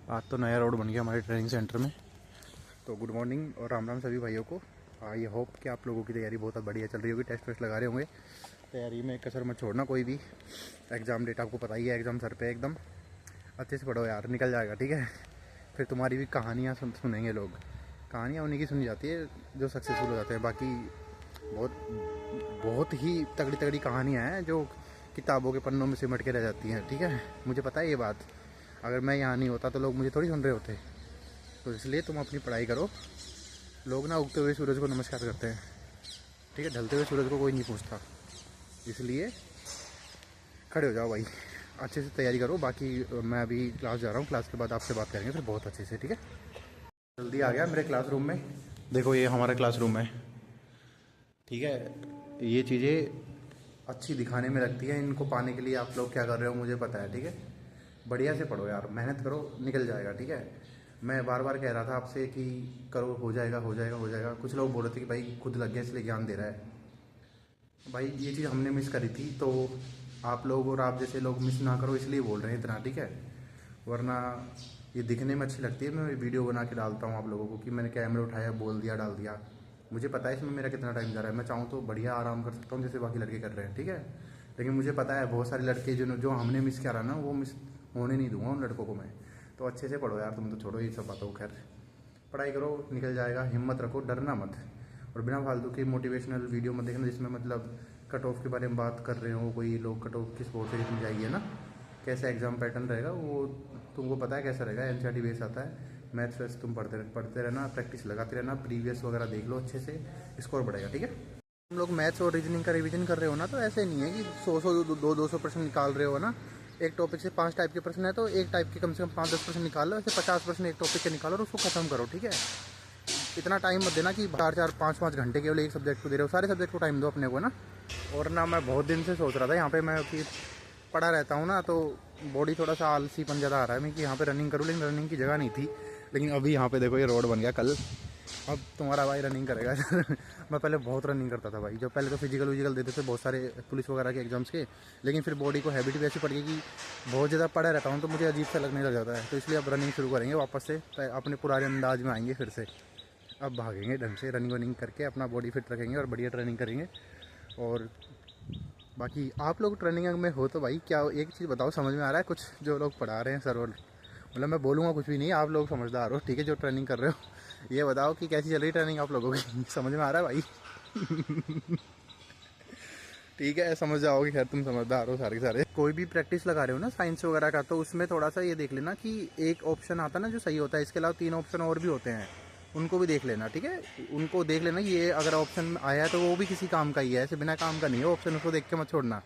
आज तो नया रोड बन गया हमारे ट्रेनिंग सेंटर में। तो गुड मॉर्निंग और राम राम सभी भाइयों को। आई होप कि आप लोगों की तैयारी बहुत बढ़िया चल रही होगी, टेस्ट वेस्ट लगा रहे होंगे। तैयारी में कसर मत छोड़ना कोई भी। एग्ज़ाम डेट आपको पता ही है, एग्ज़ाम सर पे एकदम अच्छे से पढ़ो यार, निकल जाएगा ठीक है। फिर तुम्हारी भी कहानियाँ सुनेंगे लोग। कहानियाँ उन्हीं की सुनी जाती है जो सक्सेसफुल हो जाते हैं। बाकी बहुत ही तगड़ी तगड़ी कहानियाँ हैं जो किताबों के पन्नों में सिमट के रह जाती हैं, ठीक है। मुझे पता है ये बात, अगर मैं यहाँ नहीं होता तो लोग मुझे थोड़ी सुन रहे होते। तो इसलिए तुम अपनी पढ़ाई करो। लोग ना उगते हुए सूरज को नमस्कार करते हैं, ठीक है, ढलते हुए सूरज को कोई नहीं पूछता। इसलिए खड़े हो जाओ भाई, अच्छे से तैयारी करो। बाकी मैं अभी क्लास जा रहा हूँ, क्लास के बाद आपसे बात करेंगे फिर बहुत अच्छे से, ठीक है। जल्दी आ गया मेरे क्लासरूम में। देखो ये हमारा क्लासरूम है, ठीक है। ये चीज़ें अच्छी दिखाने में लगती है, इनको पाने के लिए आप लोग क्या कर रहे हो मुझे पता है, ठीक है। बढ़िया से पढ़ो यार, मेहनत करो, निकल जाएगा, ठीक है। मैं बार बार कह रहा था आपसे कि करो, हो जाएगा हो जाएगा हो जाएगा। कुछ लोग बोल रहे थे कि भाई खुद लग गया इसलिए ज्ञान दे रहा है। भाई ये चीज़ हमने मिस करी थी, तो आप लोग और आप जैसे लोग मिस ना करो इसलिए बोल रहे हैं इतना, ठीक है। वरना ये दिखने में अच्छी लगती है, मैं वीडियो बना के डालता हूँ आप लोगों को कि मैंने कैमरा उठाया, बोल दिया, डाल दिया। मुझे पता है इसमें मेरा कितना टाइम जा रहा है। मैं चाहूँ तो बढ़िया आराम कर सकता हूँ जैसे बाकी लड़के कर रहे हैं, ठीक है। लेकिन मुझे पता है बहुत सारे लड़के जो हमने मिस करा ना, वो मिस होने नहीं दूंगा उन लड़कों को मैं। तो अच्छे से पढ़ो यार, तुम तो छोड़ो ये सब बातों को, खैर पढ़ाई करो, निकल जाएगा। हिम्मत रखो, डरना मत। और बिना फालतू की मोटिवेशनल वीडियो मत देखना जिसमें मतलब कट ऑफ के बारे में बात कर रहे हो। कोई लोग कट ऑफ किस बोर्ड से कितनी जाएगी है ना, कैसा एग्जाम पैटर्न रहेगा वो तुमको पता है कैसा रहेगा। एनसीईआरटी बेस आता है, मैथ्स वैथ्स तुम पढ़ते रहना, प्रैक्टिस लगाते रहना, प्रीवियस वगैरह देख लो, अच्छे से स्कोर बढ़ेगा, ठीक है। तुम लोग मैथ्स और रीजनिंग का रिवीजन कर रहे हो ना, तो ऐसे नहीं है कि 100-200% निकाल रहे हो ना। एक टॉपिक से 5 टाइप के प्रश्न है तो एक टाइप के कम से कम 5-10% निकाल लो। ऐसे 50 प्रश्न एक टॉपिक के निकालो और उसको खत्म करो, ठीक है। इतना टाइम मत देना कि 4-4, 5-5 घंटे केवल एक सब्जेक्ट को दे रहे हो। सारे सब्जेक्ट को टाइम दो अपने को ना। और ना मैं बहुत दिन से सोच रहा था यहाँ पे, मैं कि पड़ा रहता हूँ ना तो बॉडी थोड़ा सा आलसीपन ज़्यादा आ रहा है मैं कि यहाँ पे रनिंग करूँ, लेकिन रनिंग की जगह नहीं थी। लेकिन अभी यहाँ पे देखो ये रोड बन गया, कल अब तुम्हारा भाई रनिंग करेगा मैं पहले बहुत रनिंग करता था भाई, जब पहले तो फिजिकल देते थे बहुत सारे पुलिस वगैरह के एग्जाम्स के। लेकिन फिर बॉडी को हैबिट भी ऐसी पड़ गई कि बहुत ज़्यादा पड़ा रहता हूँ तो मुझे अजीब सा लगने लग जाता है। तो इसलिए अब रनिंग शुरू करेंगे वापस से, अपने पुराने अंदाज में आएंगे फिर से। अब भागेंगे ढंग से, रनिंग वनिंग करके अपना बॉडी फिट रखेंगे और बढ़िया ट्रेनिंग करेंगे। और बाकी आप लोग ट्रेनिंग में हो तो भाई क्या एक चीज़ बताओ, समझ में आ रहा है कुछ जो लोग पढ़ा रहे हैं सर? और मतलब मैं बोलूँगा कुछ भी नहीं, आप लोग समझदार हो, ठीक है, जो ट्रेनिंग कर रहे हो। ये बताओ कि कैसी चल रही ट्रेनिंग आप लोगों की समझ में आ रहा है भाई? ठीक है, समझ जाओगे, खैर तुम समझदार हो सारे। कोई भी प्रैक्टिस लगा रहे हो ना साइंस वगैरह का, तो उसमें थोड़ा सा ये देख लेना कि एक ऑप्शन आता है ना जो सही होता है, इसके अलावा 3 ऑप्शन और भी होते हैं, उनको भी देख लेना, ठीक है। उनको देख लेना कि ये अगर ऑप्शन आया है तो वो भी किसी काम का ही है, ऐसे बिना काम का नहीं है ऑप्शन, उसको देख के मत छोड़ना।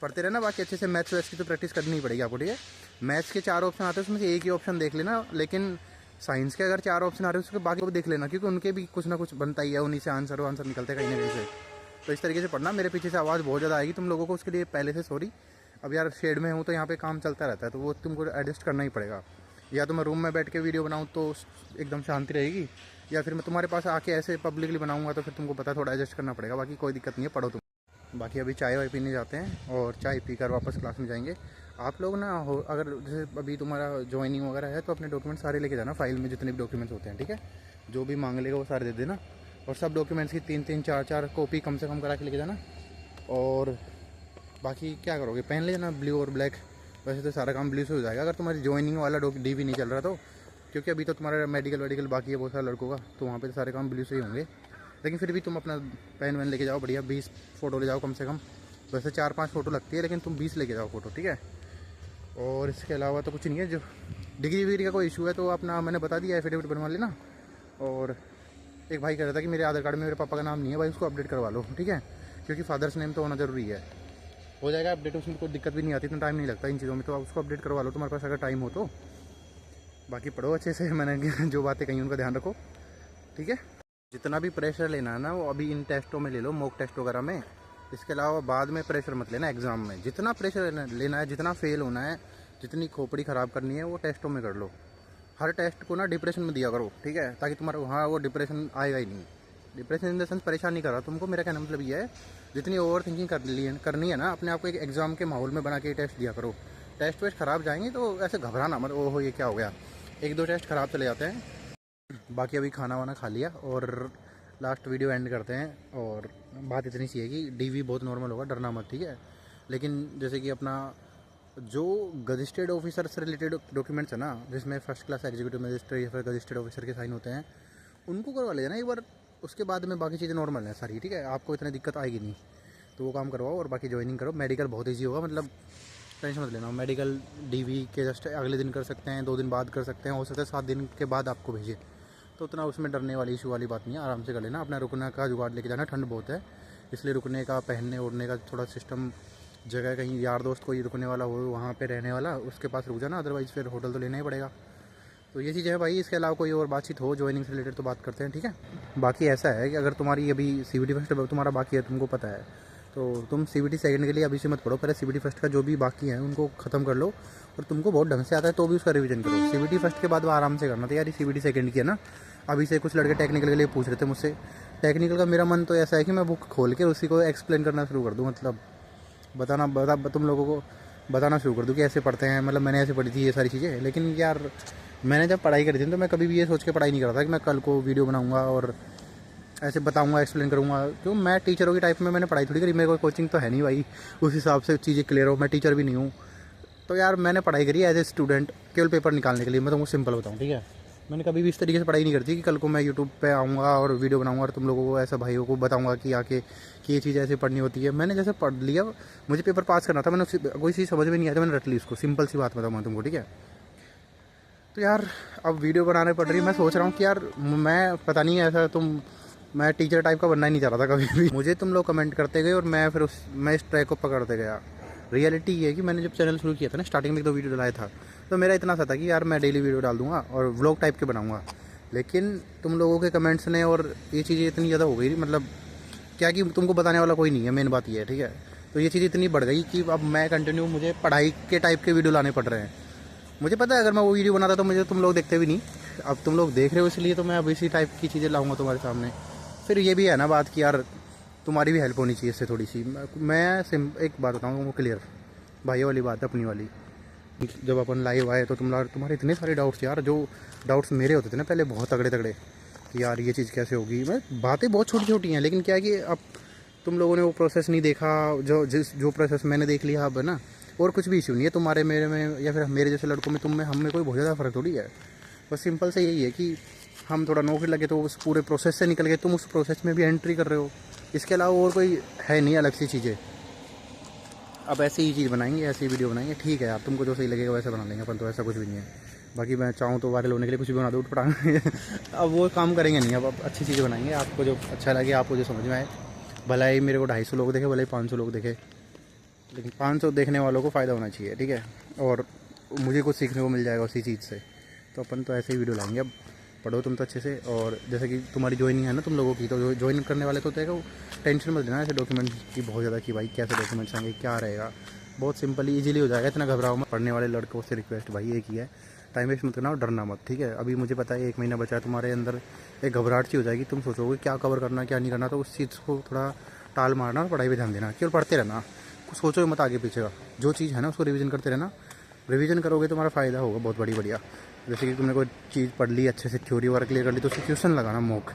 पढ़ते रहना। बाकी अच्छे से मैथ्स वैथ्स की तो प्रैक्टिस करनी ही पड़ेगी आपको, ठीक है। मैथ्स के 4 ऑप्शन आते हैं, उसमें से एक ही ऑप्शन देख लेना। लेकिन साइंस के अगर 4 ऑप्शन आ रहे हैं उसके बाकी को भी देख लेना, क्योंकि उनके भी कुछ ना कुछ बनता ही है, उन्हीं से आंसर निकलते कहीं ना कहीं से। तो इस तरीके से पढ़ना। मेरे पीछे से आवाज़ बहुत ज़्यादा आएगी तुम लोगों को, उसके लिए पहले से सॉरी। अब यार शेड में हूँ तो यहाँ पे काम चलता रहता है, तो वो तुमको एडजस्ट करना ही पड़ेगा। या तो मैं रूम में बैठ के वीडियो बनाऊँ तो एकदम शांति रहेगी, या फिर मैं तुम्हारे पास आके ऐसे पब्लिकली बनाऊँगा तो फिर तुमको पता थोड़ा एडजस्ट करना पड़ेगा। बाकी कोई दिक्कत नहीं है, पढ़ो तुम। बाकी अभी चाय वाय पीने जाते हैं और चाय पीकर वापस क्लास में जाएंगे। आप लोग ना हो, अगर जैसे अभी तुम्हारा ज्वाइनिंग वगैरह है तो अपने डॉक्यूमेंट सारे लेके जाना, फाइल में जितने भी डॉक्यूमेंट्स होते हैं, ठीक है। जो भी मांग लेगा वो सारे दे देना। और सब डॉक्यूमेंट्स की 3-3, 4-4 कॉपी कम से कम करा के लेके जाना। और बाकी क्या करोगे, पहन ले जाना ब्लू और ब्लैक। वैसे तो सारा काम ब्लू से हो जाएगा अगर तुम्हारी ज्वाइनिंग वाला डी भी नहीं चल रहा तो, क्योंकि अभी तो तुम्हारा मेडिकल बाकी है बहुत सारे लड़कों का, तो वहाँ पे सारे काम ब्लू से ही होंगे। लेकिन फिर भी तुम अपना पेन वैन लेके जाओ, बढ़िया 20 फ़ोटो ले जाओ कम से कम। वैसे 4-5 फ़ोटो लगती है, लेकिन तुम 20 लेके जाओ फ़ोटो, ठीक है। और इसके अलावा तो कुछ नहीं है। जो डिग्री विग्री का कोई इशू है तो अपना मैंने बता दिया, एफिडेविट बनवा लेना। और एक भाई कह रहा था कि मेरे आधार कार्ड में मेरे पापा का नाम नहीं है भाई, उसको अपडेट करवा लो, ठीक है, क्योंकि फादर्स नेम तो होना ज़रूरी है। हो जाएगा अपडेट, उसमें कोई दिक्कत भी नहीं आती, इतना टाइम नहीं लगता इन चीज़ों में, तो आप उसको अपडेट करवा लो तुम्हारे पास अगर टाइम हो तो। बाकी पढ़ो अच्छे से, मैंने जो बातें कही उनका ध्यान रखो, ठीक है। जितना भी प्रेशर लेना है ना वो अभी इन टेस्टों में ले लो, मॉक टेस्ट वगैरह में। इसके अलावा बाद में प्रेशर मत लेना एग्ज़ाम में। जितना प्रेशर लेना है, जितना फेल होना है, जितनी खोपड़ी ख़राब करनी है वो टेस्टों में कर लो। हर टेस्ट को ना डिप्रेशन में दिया करो, ठीक है, ताकि तुम्हारा वहाँ वो डिप्रेशन आएगा ही नहीं। डिप्रेशन इन द सेंस परेशान नहीं कर रहा तुमको, मेरा कहना मतलब ये है जितनी ओवर थिंकिंग करनी है ना, अपने आप को एक एग्ज़ाम के माहौल में बना के टेस्ट दिया करो। टेस्ट वेस्ट ख़राब जाएंगे तो ऐसे घबराना मत, ओहो ये क्या हो गया, 1-2 टेस्ट ख़राब चले जाते हैं। बाकी अभी खाना वाना खा लिया और लास्ट वीडियो एंड करते हैं। और बात इतनी सी है कि डीवी बहुत नॉर्मल होगा, डरना मत, ठीक है। लेकिन जैसे कि अपना जो गजिस्टेड ऑफिसर से रिलेटेड डॉक्यूमेंट्स है ना, जिसमें फर्स्ट क्लास एग्जीक्यूटिव मजिस्ट्रेट या फिर गजिस्टेड ऑफिसर के साइन होते हैं, उनको करवा लेना एक बार। उसके बाद में बाकी चीज़ें नॉर्मल हैं सारी, ठीक है, आपको इतनी दिक्कत आएगी नहीं। तो वो काम करवाओ और बाकी ज्वाइनिंग करो। मेडिकल बहुत ईजी होगा, मतलब टेंशन मत लेना। मेडिकल डीवी के जस्ट अगले दिन कर सकते हैं, 2 दिन बाद कर सकते हैं, हो सकता है 7 दिन के बाद आपको भेजे। तो उतना उसमें डरने वाली इशू वाली बात नहीं है, आराम से कर लेना। अपना रुकने का जुगाड़ लेके जाना, ठंड बहुत है इसलिए रुकने का, पहनने ओढ़ने का थोड़ा सिस्टम, जगह कहीं यार दोस्त कोई रुकने वाला हो वहाँ पे रहने वाला, उसके पास रुक जाना, अदरवाइज़ फिर होटल तो लेना ही पड़ेगा। तो ये चीज़ है भाई। इसके अलावा कोई और बातचीत हो ज्वाइनिंग से रिलेटेड तो बात करते हैं, ठीक है। बाकी ऐसा है कि अगर तुम्हारी अभी CVT फर्स्ट तुम्हारा बाकी है, तुमको पता है, तो तुम CVT सेकंड के लिए अभी से मत पढ़ो, पहले CVT फर्स्ट का जो भी बाकी है उनको ख़त्म कर लो। और तुमको बहुत ढंग से आता है तो भी उसका रिवीजन करो। CVT फर्स्ट के बाद वो आराम से करना। तो यार CVT सेकंड की है ना, अभी से कुछ लड़के टेक्निकल के लिए पूछ रहे थे मुझसे। टेक्निकल का मेरा मन तो ऐसा है कि मैं बुक खोल के उसी को एक्सप्लेन करना शुरू कर दूँ, मतलब तुम लोगों को बताना शुरू कर दूँ कि ऐसे पढ़ते हैं, मतलब मैंने ऐसे पढ़ी थी ये सारी चीज़ें। लेकिन यार मैंने जब पढ़ाई करी थी तो मैं कभी भी ये सोच के पढ़ाई नहीं करता कि मैं कल को वीडियो बनाऊंगा और ऐसे बताऊंगा, एक्सप्लेन करूंगा। क्यों, मैं टीचरों की टाइप में मैंने पढ़ाई थोड़ी करी, मेरे को कोचिंग तो है नहीं भाई उस हिसाब से चीज़ें क्लियर हो। मैं टीचर भी नहीं हूँ। तो यार मैंने पढ़ाई करी एज ए स्टूडेंट, केवल पेपर निकालने के लिए। मैं तुमको सिंपल बताऊँ, ठीक है, मैंने कभी भी इस तरीके से पढ़ाई नहीं करती कि कल को मैं यूट्यूब पे आऊँगा और वीडियो बनाऊँगा और तुम लोगों को ऐसा भाइयों को बताऊँगा कि आके कि ये चीज़ ऐसे पढ़नी होती है। मैंने जैसे पढ़ लिया, मुझे पेपर पास करना था, मैंने कोई चीज़ समझ में नहीं आया तो मैंने रट ली उसको। सिंपल सी बात बताऊँ मैं तुमको, ठीक है। तो यार अब वीडियो बनाने पड़ रही है। मैं सोच रहा हूँ कि यार मैं पता नहीं ऐसा मैं टीचर टाइप का बनना ही नहीं चाह रहा था कभी भी। मुझे तुम लोग कमेंट करते गए और मैं फिर मैं इस ट्रैक को पकड़ते गया। रियलिटी ये है कि मैंने जब चैनल शुरू किया था ना, स्टार्टिंग में 2 वीडियो डाला था, तो मेरा इतना सा था कि यार मैं डेली वीडियो डाल दूंगा और व्लॉग टाइप के बनाऊंगा। लेकिन तुम लोगों के कमेंट्स ने और ये चीज़ें इतनी ज़्यादा हो गई, मतलब क्या कि तुमको बताने वाला कोई नहीं है, मेन बात ये है, ठीक है। तो ये चीज़ इतनी बढ़ गई कि अब मैं कंटिन्यू, मुझे पढ़ाई के टाइप के वीडियो लाने पड़ रहे हैं। मुझे पता है अगर मैं वो वीडियो बनाता तो मुझे तुम लोग देखते भी नहीं। अब तुम लोग देख रहे हो इसलिए तो मैं अब इसी टाइप की चीज़ें लाऊंगा तुम्हारे सामने। फिर ये भी है ना बात कि यार तुम्हारी भी हेल्प होनी चाहिए इससे थोड़ी सी। मैं एक बात बताऊँ तुमको क्लियर, भाइयों वाली बात, अपनी वाली। जब अपन लाइव आए तो तुम्हारे इतने सारे डाउट्स, यार जो डाउट्स मेरे होते थे ना पहले बहुत तगड़े तगड़े, कि यार ये चीज़ कैसे होगी। मैं बातें बहुत छोटी छोटी हैं, लेकिन क्या है कि अब तुम लोगों ने वो प्रोसेस नहीं देखा जो प्रोसेस मैंने देख लिया अब, है ना। और कुछ भी इशू नहीं है तुम्हारे मेरे में, या फिर मेरे जैसे लड़कों में, तुम में, हम में कोई बहुत ज़्यादा फ़र्क थोड़ी है। बस सिंपल से यही है कि हम थोड़ा नौकरी लगे तो उस पूरे प्रोसेस से निकल गए, तुम उस प्रोसेस में भी एंट्री कर रहे हो। इसके अलावा और कोई है नहीं अलग सी चीज़ें। अब ऐसी ही चीज़ बनाएंगे, ऐसी वीडियो बनाएंगे, ठीक है यार, तुमको जो सही लगेगा वैसे बना लेंगे अपन, तो ऐसा कुछ भी नहीं है। बाकी मैं चाहूँ तो वायरल होने के लिए कुछ भी बना दो उठ पड़ा अब वो काम करेंगे नहीं। अब अच्छी चीज़ें बनाएंगे, आपको जो अच्छा लगे, आपको जो समझ में आए। भला ही मेरे को 250 लोग देखे, भला ही 500 लोग देखे, लेकिन 500 देखने वालों को फ़ायदा होना चाहिए, ठीक है। और मुझे कुछ सीखने को मिल जाएगा उसी चीज़ से। तो अपन तो ऐसे ही वीडियो लाएंगे। अब पढ़ो तुम तो अच्छे से। और जैसे कि तुम्हारी ज्वाइनिंग है ना तुम लोगों की, तो ज्वाइन करने वाले तो देखो टेंशन मत लेना ऐसे डॉक्यूमेंट की बहुत ज़्यादा, कि भाई कैसे डॉक्यूमेंट्स आएंगे, क्या रहेगा। बहुत सिंपली ईजिली हो जाएगा, इतना घबराओ मत। पढ़ने वाले लड़कों से रिक्वेस्ट भाई एक ही है, टाइम वेस्ट मत करना और डरना मत, ठीक है। अभी मुझे पता है 1 महीना बचा है, तुम्हारे अंदर एक घबराहट सी हो जाएगी, तुम सोचोगे क्या कवर करना क्या नहीं करना। तो उस चीज़ को थोड़ा टाल मारना और पढ़ाई पर ध्यान देना, केवल पढ़ते रहना, कुछ सोचो मत आगे पीछे का। जो चीज़ है ना उसको रिवीजन करते रहना। रिवीजन करोगे तुम्हारा फ़ायदा होगा बहुत बढ़िया। जैसे कि तुमने कोई चीज़ पढ़ ली अच्छे से, थ्योरी वगैरह क्लियर कर ली, तो उससे क्वेश्चन लगाना, मॉक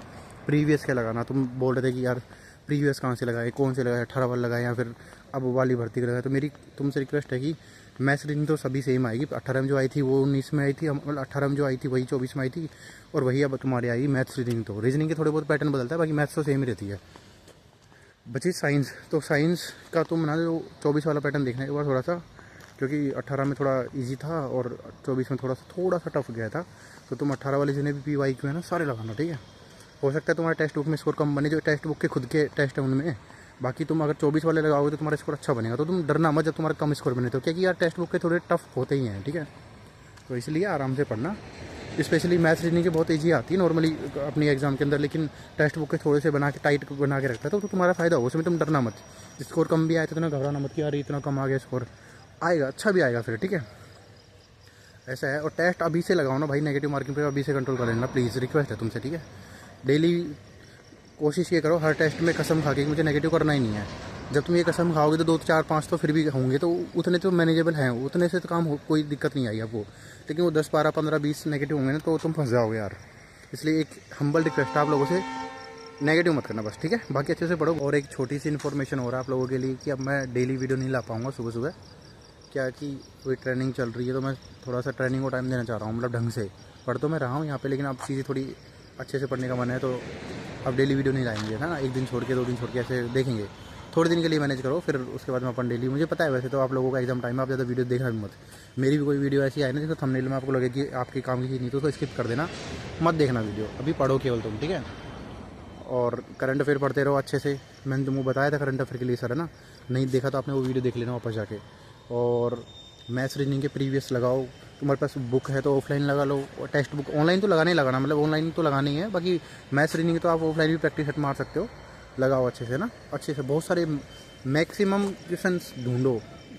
प्रीवियस के लगाना। तुम बोल रहे थे कि यार प्रीवियस कहाँ से लगाए, कौन से लगाए, 18 वाला लगाए या फिर अब वाली भर्ती का लगाए। तो मेरी तुमसे रिक्वेस्ट है कि मैथ्स रीजनिंग तो सभी सेम आएगी। 18 में जो आई थी वो 19 में आई थी, मतलब 18 में जो आई थी वही 24 में आई थी, और वही अब तुम्हारी आएगी मैथ्स रीजनिंग। तो रीजनिंग के थोड़े बहुत पैटर्न बदलता है, बाकी मैथ्स तो सेम ही रहती है। बची साइंस, तो साइंस का तुम ना जो 24 वाला पैटर्न देखना है एक बार थोड़ा सा, क्योंकि 18 में थोड़ा इजी था और 24 में थोड़ा सा टफ गया था। तो तुम 18 वाले जितने भी PYQ है ना सारे लगाना, ठीक है। हो सकता है तुम्हारे टेक्स्ट बुक में स्कोर कम बने, जो टेक्स्ट बुक के खुद के टेस्ट है उनमें। बाकी तुम अगर 24 वाले लगाओगे तो तुम्हारा स्कोर अच्छा बनेगा। तो तुम डरना मत जब तुम्हारा कम स्कोर बने, तो क्योंकि यार टेक्स्ट बुक के थोड़े टफ होते ही हैं, ठीक है। तो इसलिए आराम से पढ़ना। स्पेशली मैथ्स रीजनिंग की बहुत ईजी आती है नॉर्मली अपनी एग्जाम के अंदर, लेकिन टेक्स्ट बुक के थोड़े से बना के टाइट बना के रखता है, तो तुम्हारा फ़ायदा होगा उसमें। तुम डरना मत, स्कोर कम भी आए तो इतना घबराना मत कि यार इतना कम आ गया स्कोर, आएगा, अच्छा भी आएगा फिर, ठीक है। ऐसा है। और टेस्ट अभी से लगाओ ना भाई, नेगेटिव मार्किंग पे अभी से कंट्रोल कर लेना प्लीज़, रिक्वेस्ट है तुमसे, ठीक है। डेली कोशिश ये करो हर टेस्ट में कसम खा के मुझे नेगेटिव करना ही नहीं है। जब तुम ये कसम खाओगे तो 2 4 5 तो फिर भी होंगे, तो उतने तो मैनेजेबल हैं, उतने से तो काम हो, कोई दिक्कत नहीं आई आपको। लेकिन वो 10 12 15 20 नेगेटिव होंगे ना, तो तुम फंस जाओगे यार। इसलिए एक हम्बल रिक्वेस्ट है आप लोगों से, नेगेटिव मत करना बस, ठीक है। बाकी अच्छे से पढ़ो। और एक छोटी सी इन्फॉर्मेशन हो रहा है आप लोगों के लिए कि अब मैं डेली वीडियो नहीं ला पाऊँगा सुबह सुबह, क्या कि कोई ट्रेनिंग चल रही है, तो मैं थोड़ा सा ट्रेनिंग को टाइम देना चाह रहा हूँ, मतलब ढंग से। पढ़ तो मैं रहा हूँ यहाँ पे, लेकिन अब चीज़ें थोड़ी अच्छे से पढ़ने का मन है, तो अब डेली वीडियो नहीं लाएंगे, है ना। एक दिन छोड़ के 2 दिन छोड़ के ऐसे देखेंगे, थोड़े दिन के लिए मैनेज करो, फिर उसके बाद में अपन डेली। मुझे पता है वैसे तो आप लोगों का एग्जाम टाइम है, आप ज़्यादा वीडियो देखना भी मत। मेरी भी कोई वीडियो ऐसी आई ना जिसको थंबनेल में आपको लगे कि आपके काम की चीज़ नहीं, तो उसको स्किप कर देना, मत देखना वीडियो, अभी पढ़ो केवल तुम, ठीक है। और करंट अफेयर पढ़ते रहो अच्छे से। मैंने तुमको बताया था करंट अफेयर के लिए सर, है ना। नहीं देखा तो आपने वो वीडियो देख लेना वापस जाके। और मैथ्स रीजनिंग के प्रीवियस लगाओ, तुम्हारे पास बुक है तो ऑफलाइन लगा लो, और टेक्स्ट बुक ऑनलाइन तो लगाना ही लगाना, मतलब ऑनलाइन तो लगानी है। बाकी मैथ्स रीजनिंग तो आप ऑफलाइन भी प्रैक्टिस सेट मार सकते हो, लगाओ अच्छे से ना, अच्छे से। बहुत सारे मैक्सिमम क्वेश्चन ढूंढो,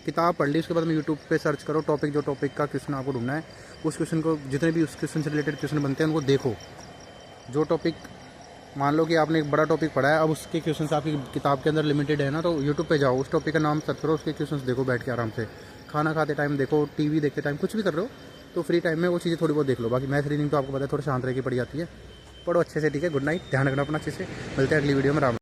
किताब पढ़ ली, उसके बाद में यूट्यूब पे सर्च करो टॉपिक, जो टॉपिक का क्वेश्चन आपको ढूंढना है, उस क्वेश्चन को, जितने भी उस क्वेश्चन से रिलेटेड क्वेश्चन बनते हैं उनको देखो। जो टॉपिक, मान लो कि आपने एक बड़ा टॉपिक पढ़ा है, अब उसके क्वेश्चन आपकी किताब के अंदर लिमिटेड है ना, तो यूट्यूब पे जाओ, उस टॉपिक का नाम सर्च करो, उसके क्वेश्चन देखो बैठ के आराम से। खाना खाते टाइम देखो, टीवी देखते टाइम, कुछ भी कर रहे हो तो फ्री टाइम में वो चीज़ें थोड़ी बहुत देख लो। बाकी मैथ रीडिंग तो आपको पता है थोड़ा शांत रह के पढ़ी जाती है, पढ़ो अच्छे से, ठीक है। गुड नाइट, ध्यान रखना अपना अच्छे से, मिलते हैं अगली वीडियो में। राम।